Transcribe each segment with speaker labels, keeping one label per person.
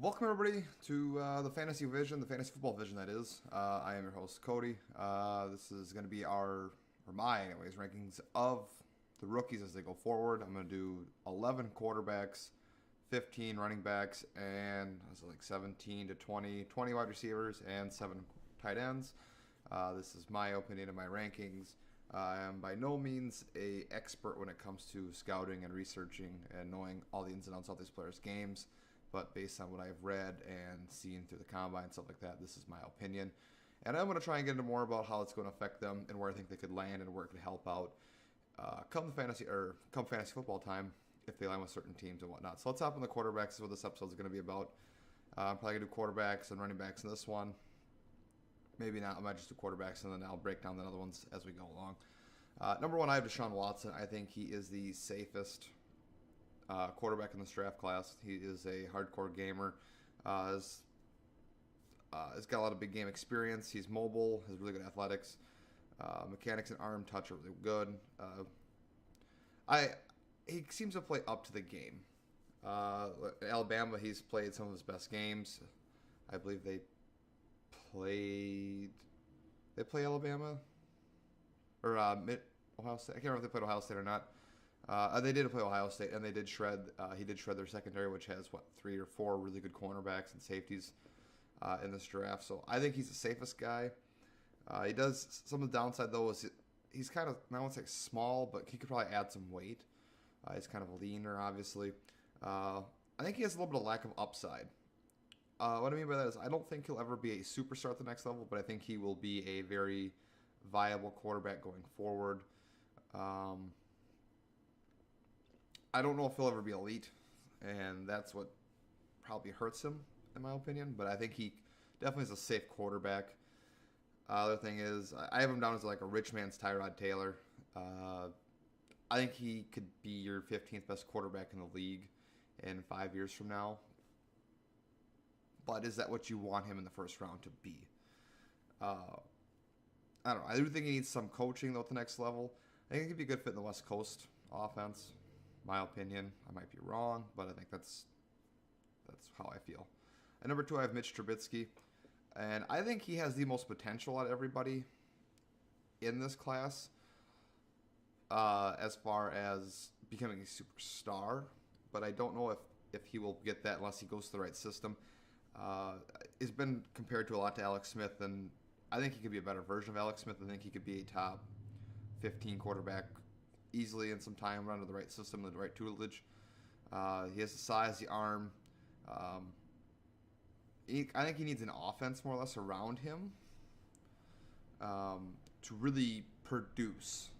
Speaker 1: Welcome everybody to the Fantasy Vision, the Fantasy Football Vision that is. I am your host, Cody. This is going to be my rankings of the rookies as they go forward. I'm going to do 11 quarterbacks, 15 running backs, and 17 to 20 wide receivers, and 7 tight ends. This is my opinion of my rankings. I am by no means a expert when it comes to scouting and researching and knowing all the ins and outs of these players' games. But based on what I've read and seen through the combine and stuff like that, this is my opinion. And I'm going to try and get into more about how it's going to affect them and where I think they could land and where it could help out come fantasy football time if they land with certain teams and whatnot. So let's hop on the quarterbacks. This is what this episode is going to be about. I'm probably going to do quarterbacks and running backs in this one. Maybe not. I might just do quarterbacks and then I'll break down the other ones as we go along. Number one, I have Deshaun Watson. I think he is the safest quarterback in this draft class. He is a hardcore gamer. He's got a lot of big game experience. He's mobile, has really good athletics. Mechanics and arm touch are really good. He seems to play up to the game. Alabama, he's played some of his best games. I believe they play Alabama or Ohio State. I can't remember if they played Ohio State or not. They did play Ohio State, and they did shred. He did shred their secondary, which has 3 or 4 really good cornerbacks and safeties in this draft. So I think he's the safest guy. He does some of the downside though is he's kind of, I won't say small, but he could probably add some weight. He's kind of leaner, obviously. I think he has a little bit of lack of upside. What I mean by that is I don't think he'll ever be a superstar at the next level, but I think he will be a very viable quarterback going forward. I don't know if he'll ever be elite, and that's what probably hurts him, in my opinion. But I think he definitely is a safe quarterback. Other thing is, I have him down as like a rich man's Tyrod Taylor. I think he could be your 15th best quarterback in the league in 5 years from now. But is that what you want him in the first round to be? I don't know. I do think he needs some coaching, though, at the next level. I think he could be a good fit in the West Coast offense. My opinion. I might be wrong, but I think that's how I feel. At number 2, I have Mitch Trubinsky. And I think he has the most potential out of everybody in this class as far as becoming a superstar. But I don't know if he will get that unless he goes to the right system. He's been compared to a lot to Alex Smith, and I think he could be a better version of Alex Smith. I think he could be a top 15 quarterback easily in some time, run to the right system, the right tutelage. He has the size, the arm. I think he needs an offense more or less around him to really produce.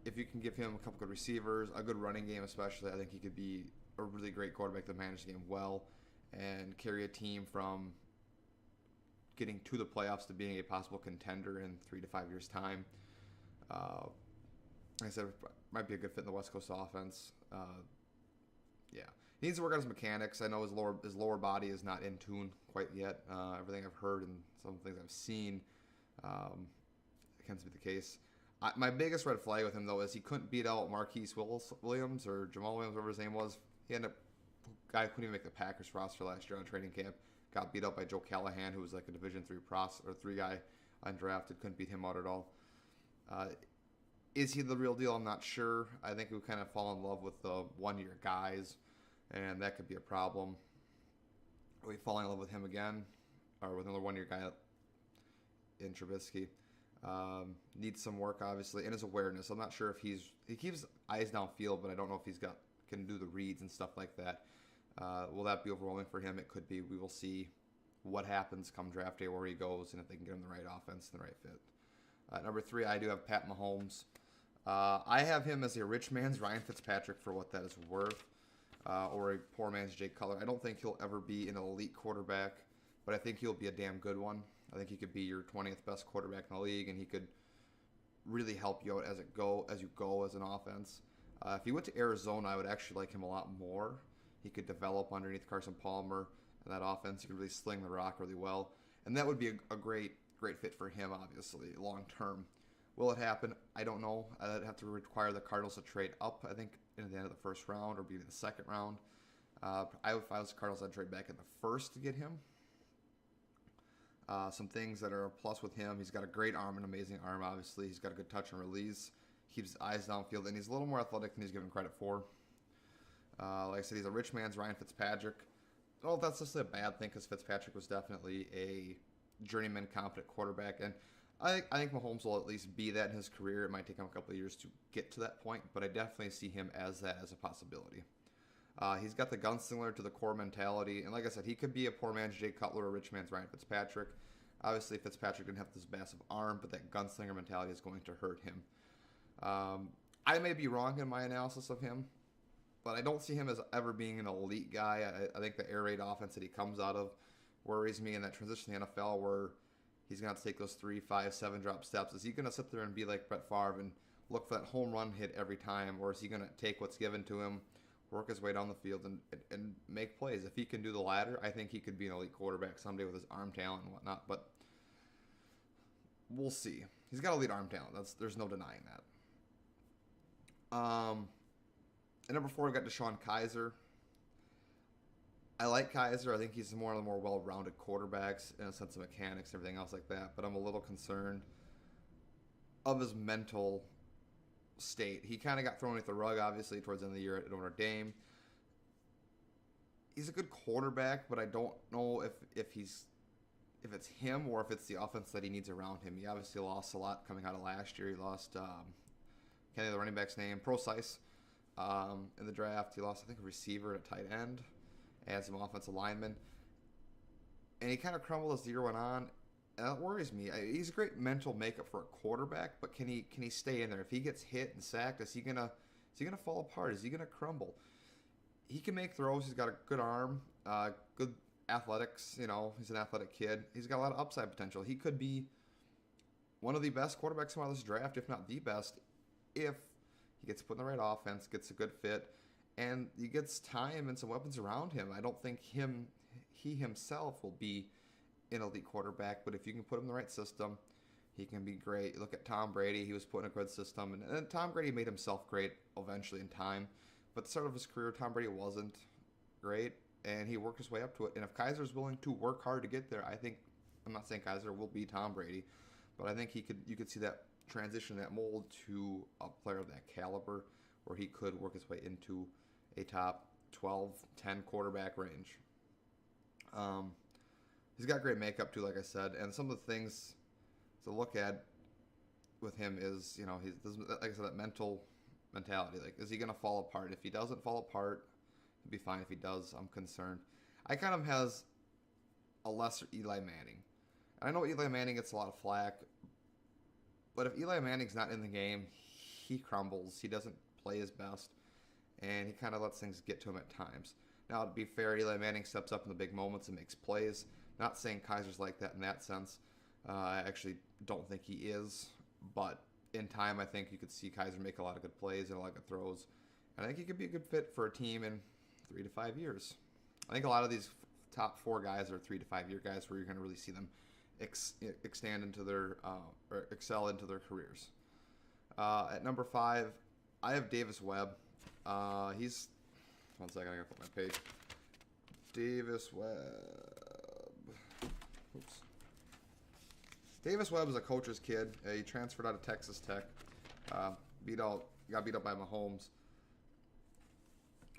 Speaker 1: If you can give him a couple good receivers, a good running game especially, I think he could be a really great quarterback to manage the game well and carry a team from getting to the playoffs to being a possible contender in 3 to 5 years' time. Like I said, might be a good fit in the West Coast offense. Yeah, he needs to work on his mechanics. I know his lower body is not in tune quite yet. Everything I've heard and some things I've seen tends to be the case. My biggest red flag with him, though, is he couldn't beat out Marquise Williams or Jamal Williams, whatever his name was. He ended up, guy couldn't even make the Packers roster last year on training camp. Got beat out by Joe Callahan, who was like a Division III three guy undrafted. Couldn't beat him out at all. Is he the real deal? I'm not sure. I think we kind of fall in love with the one-year guys, and that could be a problem. Are we falling in love with him again, or with another one-year guy in Trubinsky? Needs some work, obviously, and his awareness. I'm not sure if he keeps eyes downfield, but I don't know if can do the reads and stuff like that. Will that be overwhelming for him? It could be. We will see what happens come draft day, where he goes, and if they can get him the right offense and the right fit. Number 3, I do have Pat Mahomes. I have him as a rich man's Ryan Fitzpatrick for what that is worth, or a poor man's Jay Cutler. I don't think he'll ever be an elite quarterback, but I think he'll be a damn good one. I think he could be your 20th best quarterback in the league, and he could really help you out as you go as an offense. If he went to Arizona, I would actually like him a lot more. He could develop underneath Carson Palmer in that offense. He could really sling the rock really well, and that would be a great fit for him, obviously, long term. Will it happen? I don't know. I'd have to require the Cardinals to trade up, I think, in the end of the first round or beginning of the second round. If I was the Cardinals, I'd trade back in the first to get him. Some things that are a plus with him: he's got a great arm, an amazing arm. Obviously, he's got a good touch and release. Keeps his eyes downfield, and he's a little more athletic than he's given credit for. Like I said, he's a rich man's Ryan Fitzpatrick. Well, that's just a bad thing because Fitzpatrick was definitely a journeyman, competent quarterback, and I think Mahomes will at least be that in his career. It might take him a couple of years to get to that point, but I definitely see him as that as a possibility. He's got the gunslinger to the core mentality, and like I said, he could be a poor man's Jay Cutler or a rich man's Ryan Fitzpatrick. Obviously, Fitzpatrick didn't have this massive arm, but that gunslinger mentality is going to hurt him. I may be wrong in my analysis of him, but I don't see him as ever being an elite guy. I think the air raid offense that he comes out of worries me in that transition to the NFL where he's going to have to take those 3, 5, 7 drop steps. Is he going to sit there and be like Brett Favre and look for that home run hit every time, or is he going to take what's given to him, work his way down the field, and make plays? If he can do the latter, I think he could be an elite quarterback someday with his arm talent and whatnot, but we'll see. He's got elite arm talent. There's no denying that. At number 4, we got Deshaun Kizer. I like Kizer. I think he's one of the more well-rounded quarterbacks in a sense of mechanics and everything else like that, but I'm a little concerned of his mental state. He kind of got thrown at the rug, obviously, towards the end of the year at Notre Dame. He's a good quarterback, but I don't know if it's him or if it's the offense that he needs around him. He obviously lost a lot coming out of last year. He lost, can't think of the running back's name, Procise, in the draft. He lost, I think, a receiver and a tight end and some offensive linemen. And he kind of crumbled as the year went on. And that worries me. He's a great mental makeup for a quarterback, but can he stay in there? If he gets hit and sacked, is he gonna fall apart? Is he gonna crumble? He can make throws. He's got a good arm, good athletics. You know, he's an athletic kid. He's got a lot of upside potential. He could be one of the best quarterbacks in this draft, if not the best, if he gets put in the right offense, gets a good fit, and he gets time and some weapons around him. I don't think he himself will be an elite quarterback, but if you can put him in the right system, he can be great. Look at Tom Brady. He was put in a good system, and Tom Brady made himself great eventually in time, but at the start of his career, Tom Brady wasn't great, and he worked his way up to it. And if Kizer's willing to work hard to get there, I'm not saying Kizer will be Tom Brady, but I think you could see that transition, that mold to a player of that caliber where he could work his way into a top 12, 10 quarterback range. He's got great makeup too, like I said, and some of the things to look at with him is, you know, he's, like I said, that mentality. Like, is he going to fall apart? If he doesn't fall apart, he'll be fine. If he does, I'm concerned. I kind of has a lesser Eli Manning. And I know Eli Manning gets a lot of flack, but if Eli Manning's not in the game, he crumbles. He doesn't play his best, and he kind of lets things get to him at times. Now, to be fair, Eli Manning steps up in the big moments and makes plays. Not saying Kizer's like that in that sense. I actually don't think he is, but in time, I think you could see Kizer make a lot of good plays and a lot of good throws. And I think he could be a good fit for a team in 3 to 5 years. I think a lot of these top 4 guys are 3 to 5 year guys where you're going to really see them extend into their or excel into their careers. At number 5, I have Davis Webb. He's one second. I gotta put my page. Davis Webb. Oops. Davis Webb is a coach's kid. He transferred out of Texas Tech. Got beat up by Mahomes.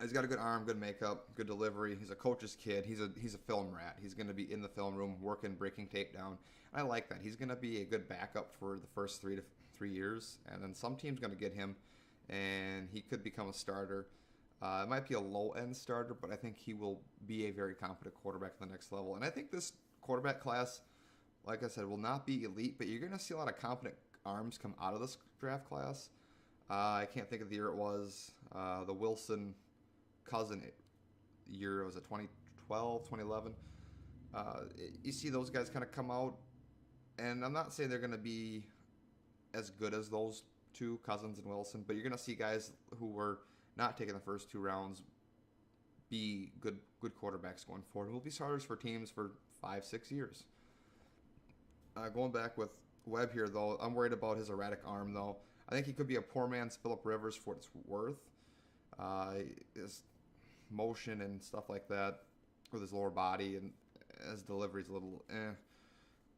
Speaker 1: He's got a good arm, good makeup, good delivery. He's a coach's kid. He's a film rat. He's going to be in the film room working, breaking tape down. I like that. He's going to be a good backup for the first 3 years, and then some team's going to get him, and he could become a starter. It might be a low-end starter, but I think he will be a very competent quarterback at the next level. And I think this quarterback class, like I said, will not be elite, but you're going to see a lot of competent arms come out of this draft class. I can't think of the year it was. The Wilson cousin year, was it 2012, 2011? You see those guys kind of come out, and I'm not saying they're going to be as good as those two, Cousins and Wilson, but you're going to see guys who were not taking the first 2 rounds be good quarterbacks going forward. Who will be starters for teams for 5-6 years. Going back with Webb here, though, I'm worried about his erratic arm, though. I think he could be a poor man's Phillip Rivers for what it's worth. His motion and stuff like that with his lower body, and his delivery's a little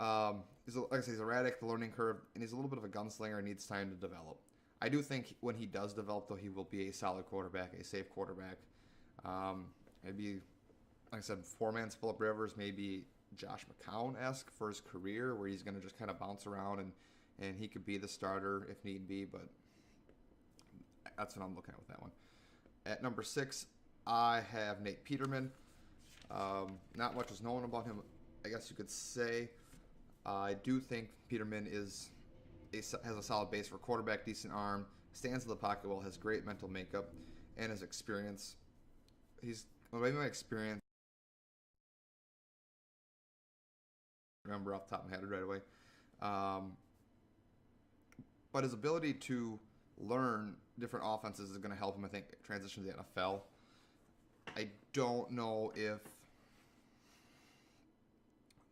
Speaker 1: like I say, he's erratic, the learning curve, and he's a little bit of a gunslinger and needs time to develop. I do think when he does develop, though, he will be a solid quarterback, a safe quarterback. Maybe, like I said, four-man's Phillip Rivers, maybe Josh McCown-esque for his career, where he's going to just kind of bounce around and he could be the starter if need be, but that's what I'm looking at with that one. At number 6, I have Nate Peterman. Not much is known about him, I guess you could say. I do think Peterman has a solid base for quarterback, decent arm, stands in the pocket well, has great mental makeup, and his experience. Maybe my experience, remember off the top of my head right away. But his ability to learn different offenses is going to help him, I think, transition to the NFL. I don't know if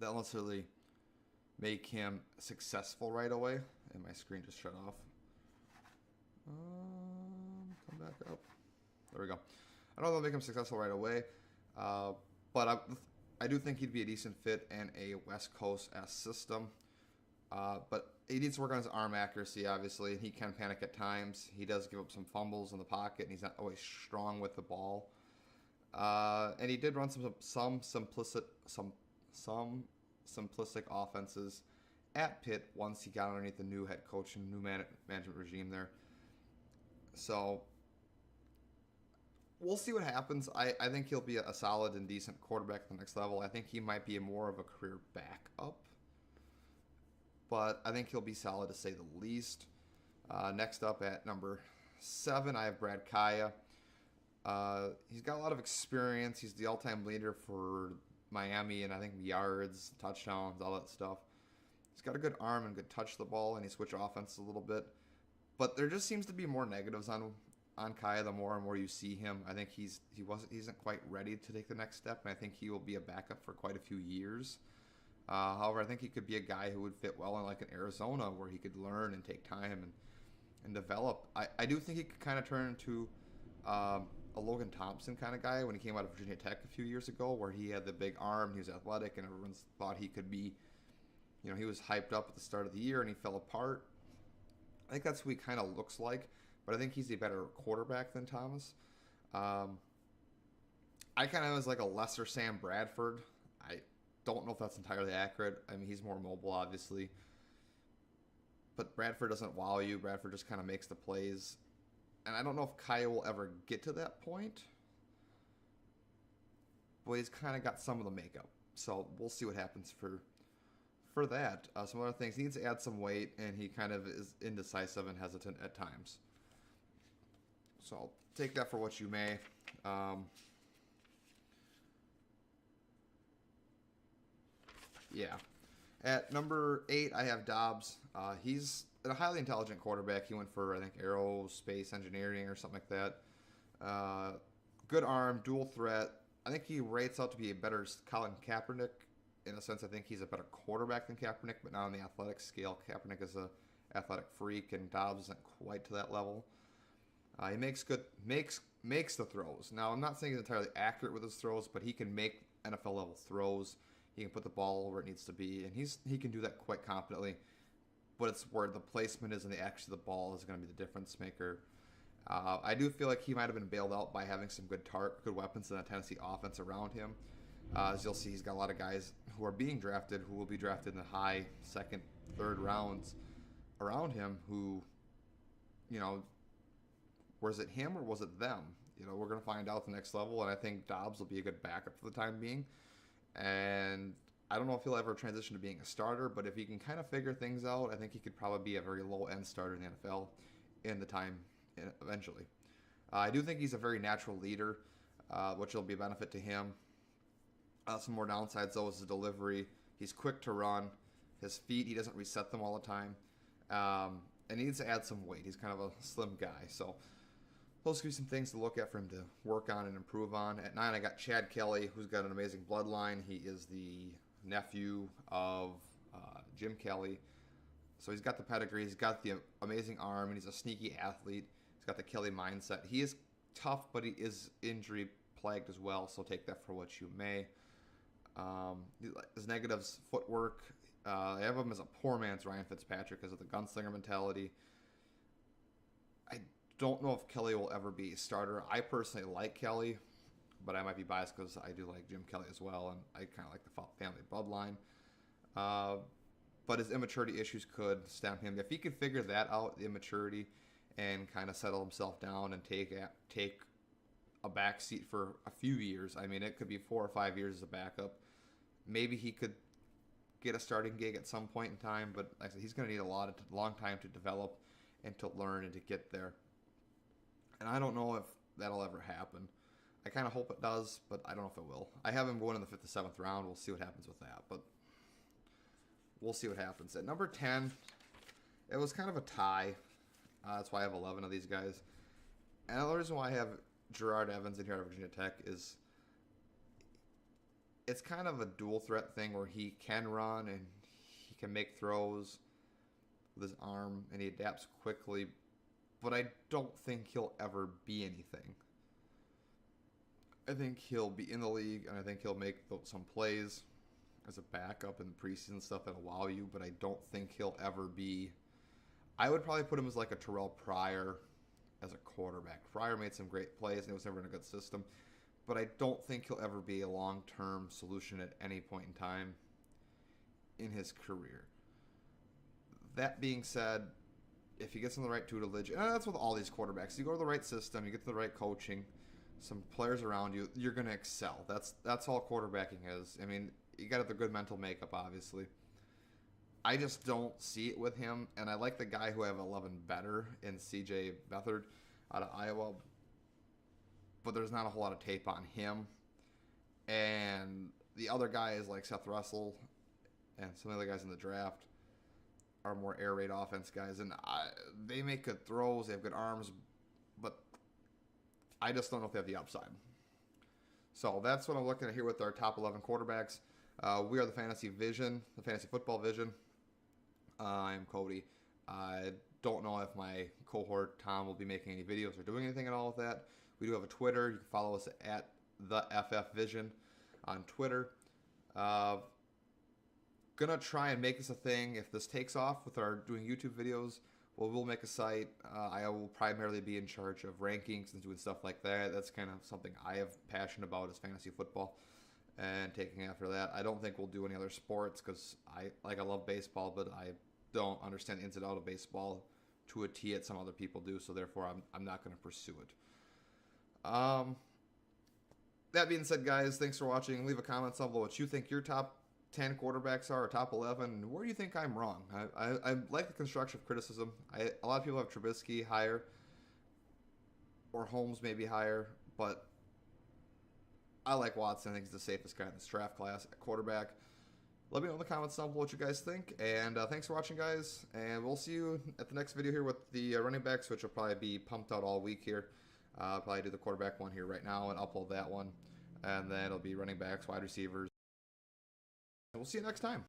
Speaker 1: that'll necessarily make him successful right away. And my screen just shut off. Come back up. There we go. I don't know if it'll make him successful right away, but I do think he'd be a decent fit in a West Coast-esque system. But he needs to work on his arm accuracy, obviously. He can panic at times. He does give up some fumbles in the pocket, and he's not always strong with the ball. And he did run some simplistic offenses at Pitt once he got underneath the new head coach and new management regime there. So we'll see what happens. I think he'll be a solid and decent quarterback at the next level. I think he might be more of a career backup, but I think he'll be solid to say the least. Next up at number 7, I have Brad Kaya. He's got a lot of experience. He's the all-time leader for Miami, and I think yards, touchdowns, all that stuff. He's got a good arm and good touch the ball, and he switched offense a little bit. But there just seems to be more negatives on Kaya the more and more you see him. I think he isn't quite ready to take the next step, and I think he will be a backup for quite a few years. However, I think he could be a guy who would fit well in like an Arizona, where he could learn and take time and develop. I do think he could kind of turn into a Logan Thompson kind of guy when he came out of Virginia Tech a few years ago, where he had the big arm, he was athletic, and everyone thought he could be, he was hyped up at the start of the year and he fell apart. I think that's who he kind of looks like, but I think he's a better quarterback than Thomas. I kind of was like a lesser Sam Bradford. I don't know if that's entirely accurate. I mean, he's more mobile, obviously, but Bradford doesn't wow you. Bradford just kind of makes the plays. And I don't know if Kaya will ever get to that point. But he's kind of got some of the makeup. So we'll see what happens for that. Some other things. He needs to add some weight, and he kind of is indecisive and hesitant at times. So take that for what you may. Yeah. At number 8, I have Dobbs. He's a highly intelligent quarterback. He went for, I think, aerospace engineering or something like that. Good arm, dual threat. I think he rates out to be a better Colin Kaepernick. In a sense, I think he's a better quarterback than Kaepernick, but not on the athletic scale. Kaepernick is an athletic freak, and Dobbs isn't quite to that level. He makes the throws. Now, I'm not saying he's entirely accurate with his throws, but he can make NFL level throws. He can put the ball where it needs to be, and he can do that quite competently. But it's where the placement is and the action of the ball is going to be the difference maker. I do feel like he might have been bailed out by having some good weapons in the Tennessee offense around him. As you'll see, he's got a lot of guys who are being drafted, who will be drafted in the high second, third rounds around him who, was it him or was it them? We're going to find out at the next level, and I think Dobbs will be a good backup for the time being. And I don't know if he'll ever transition to being a starter, but if he can kind of figure things out, I think he could probably be a very low-end starter in the NFL in the time eventually. I do think he's a very natural leader, which will be a benefit to him. Some more downsides, though, is his delivery. He's quick to run. His feet, he doesn't reset them all the time. And he needs to add some weight. He's kind of a slim guy. So those could be some things to look at for him to work on and improve on. At 9, I got Chad Kelly, who's got an amazing bloodline. He is the nephew of Jim Kelly. So he's got the pedigree. He's got the amazing arm, and he's a sneaky athlete. He's got the Kelly mindset. He is tough, but he is injury plagued as well, so take that for what you may. His negatives, footwork. I have him as a poor man's Ryan Fitzpatrick because of the gunslinger mentality. I don't know if Kelly will ever be a starter. I personally like Kelly, but I might be biased because I do like Jim Kelly as well, and I kind of like the family bloodline. But his immaturity issues could stem him. If he could figure that out, the immaturity, and kind of settle himself down and take a back seat for a few years. I mean, it could be 4 or 5 years as a backup. Maybe he could get a starting gig at some point in time, but like I said, he's going to need a long time to develop and to learn and to get there. And I don't know if that'll ever happen. I kind of hope it does, but I don't know if it will. I have him going in the 5th or 7th round. We'll see what happens with that, but we'll see what happens. At number 10, it was kind of a tie. That's why I have 11 of these guys. And the reason why I have Jerod Evans in here at Virginia Tech is it's kind of a dual threat thing where he can run and he can make throws with his arm and he adapts quickly, but I don't think he'll ever be anything. I think he'll be in the league and I think he'll make some plays as a backup in the preseason stuff that'll wow you, but I don't think he'll ever be. I would probably put him as like a Terrell Pryor as a quarterback. Pryor made some great plays and it was never in a good system, but I don't think he'll ever be a long-term solution at any point in time in his career. That being said, if he gets in the right tutelage, and that's with all these quarterbacks, you go to the right system, you get to the right coaching, some players around you, you're going to excel. That's all quarterbacking is. I mean, you got to have the good mental makeup, obviously. I just don't see it with him, and I like the guy who I have 11 better in C.J. Beathard out of Iowa, but there's not a whole lot of tape on him. And the other guys like Seth Russell and some of the other guys in the draft are more air raid offense guys, and they make good throws, they have good arms, but I just don't know if they have the upside. So that's what I'm looking at here with our top 11 quarterbacks. We are the Fantasy Vision, the Fantasy Football Vision. I'm Cody. I don't know if my cohort Tom will be making any videos or doing anything at all with that. We do have a Twitter. You can follow us at the FF Vision on Twitter. Gonna try and make this a thing. If this takes off with our doing YouTube videos, we'll make a site. I will primarily be in charge of rankings and doing stuff like that. That's kind of something I have passion about is fantasy football and taking after that. I don't think we'll do any other sports because I love baseball, but I don't understand the ins and outs of baseball to a T that some other people do, so therefore I'm not going to pursue it. That being said, guys, thanks for watching. Leave a comment down below what you think your top 10 quarterbacks are, or top 11, and where do you think I'm wrong? I like the constructive criticism. A lot of people have Trubinsky higher, or Holmes maybe higher, but I like Watson. I think he's the safest guy in this draft class at quarterback. Let me know in the comments down below what you guys think, and thanks for watching, guys, and we'll see you at the next video here with the running backs, which will probably be pumped out all week here. I'll probably do the quarterback one here right now and upload that one, and then it'll be running backs, wide receivers. We'll see you next time.